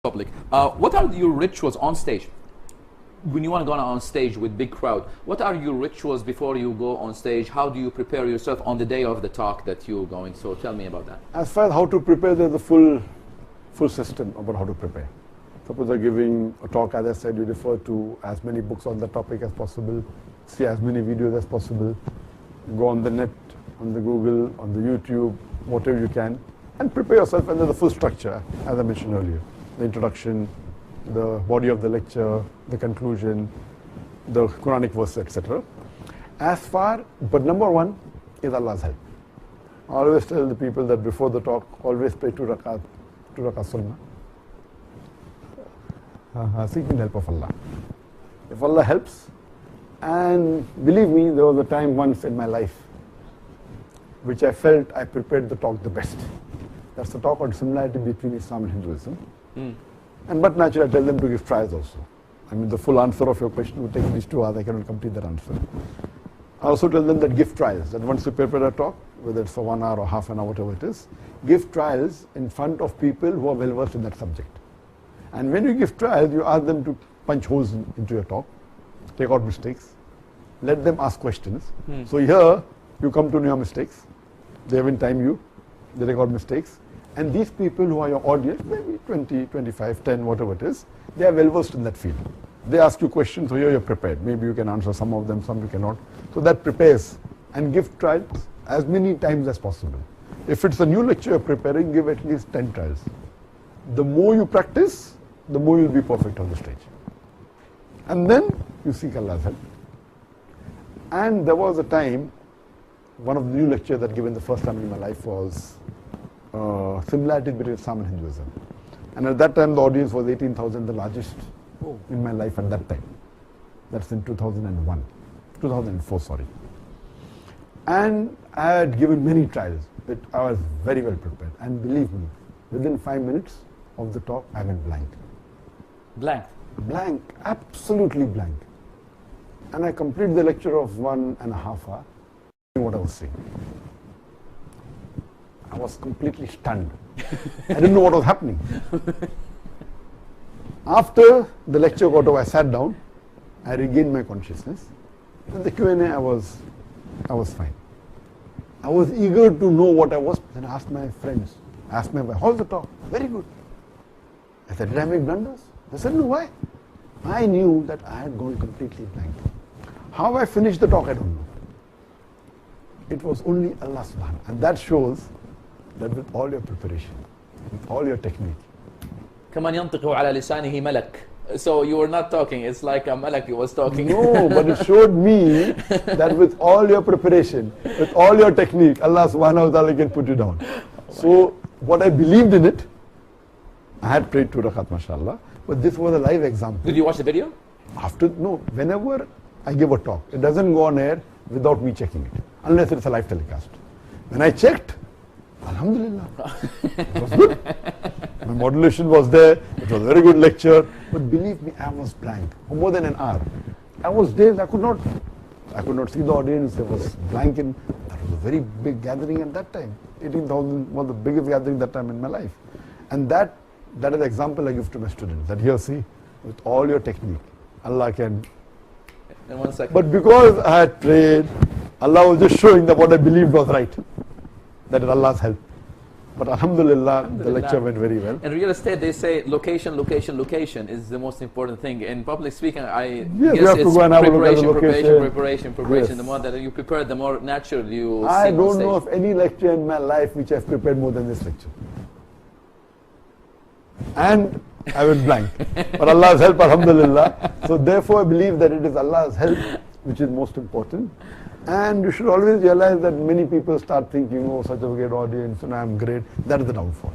public. What are your rituals on stage? When you want to go on stage with big crowd, what are your rituals before you go on stage? How do you prepare yourself on the day of the talk that you're going? So tell me about that. As far as how to prepare, there's a full system about how to prepare. Suppose you're giving a talk, as I said, you refer to as many books on the topic as possible, see as many videos as possible, go on the net, on the Google, on the YouTube, whatever you can, and prepare yourself under the full structure, as I mentioned earlier. The introduction, the body of the lecture, the conclusion, the Quranic verse, etc. But number one is Allah's help. I always tell the people that before the talk, always pray 2 rakat sunnah. Seeking the help of Allah. If Allah helps, and believe me, there was a time once in my life which I felt I prepared the talk the best. That's the talk on similarity between Islam and Hinduism. But naturally I tell them to give tries also. I mean, the full answer of your question would take at least 2 hours, I cannot complete that answer. I also tell them that give trials, that once you prepare a talk, whether it's for 1 hour or half an hour, whatever it is, give trials in front of people who are well versed in that subject. And when you give trials, you ask them to punch holes into your talk, take out mistakes, let them ask questions. So here, you come to know your mistakes, they haven't timed you, they take out mistakes, and these people who are your audience, maybe 20, 25, 10, whatever it is, they are well versed in that field. They ask you questions, so here you're prepared. Maybe you can answer some of them, some you cannot. So that prepares, and give trials as many times as possible. If it's a new lecture you're preparing, give at least 10 trials. The more you practice, the more you'll be perfect on the stage. And then you seek Allah's help. And there was a time, one of the new lectures that given the first time in my life was similarity between Islam and Hinduism. And at that time the audience was 18,000, the largest in my life at that time. That's in 2004, sorry. And I had given many trials, but I was very well prepared. And believe me, within 5 minutes of the talk, I went blank. Blank? Blank, absolutely blank. And I completed the lecture of 1.5 hours, what I was saying. I was completely stunned. I didn't know what was happening. After the lecture got over, I sat down, I regained my consciousness. In the Q&A, I was fine. I was eager to know what I was. Then I asked my friends, I asked my wife, how's the talk? Very good. I said, did I make blunders? They said, no, why? I knew that I had gone completely blank. How I finished the talk, I don't know. It was only Allah subhanahu. And that shows that with all your preparation, with all your technique. كَمَنْ يَنْطِقُ عَلَى لِسَانِهِ مَلَكٌ. So you were not talking, it's like a malak was talking. No, but it showed me that with all your preparation, with all your technique, Allah subhanahu wa ta'ala can put you down. So what I believed in it, I had prayed 2 rakat, mashallah, but this was a live example. Did you watch the video? No, whenever I give a talk, it doesn't go on air without me checking it, unless it's a live telecast. When I checked, alhamdulillah, it was good. My modulation was there, it was a very good lecture, but believe me, I was blank for more than an hour. I was dazed, I could not see the audience, there was blank in, that was a very big gathering at that time. 18,000 was the biggest gathering that time in my life. And that is the example I give to my students, that here see, with all your technique, Allah can. In 1 second. But because I had prayed, Allah was just showing that what I believed was right. That is Allah's help. But alhamdulillah, the lecture went very well. In real estate, they say location is the most important thing. In public speaking, I yes, guess it's preparation. Yes. The more that you prepare, the more natural you see I don't know of any lecture in my life which I've prepared more than this lecture. And I went blank. But Allah's help, alhamdulillah. So therefore I believe that it is Allah's help which is most important. And you should always realize that many people start thinking, oh, such a great audience, and I'm great. That is the downfall.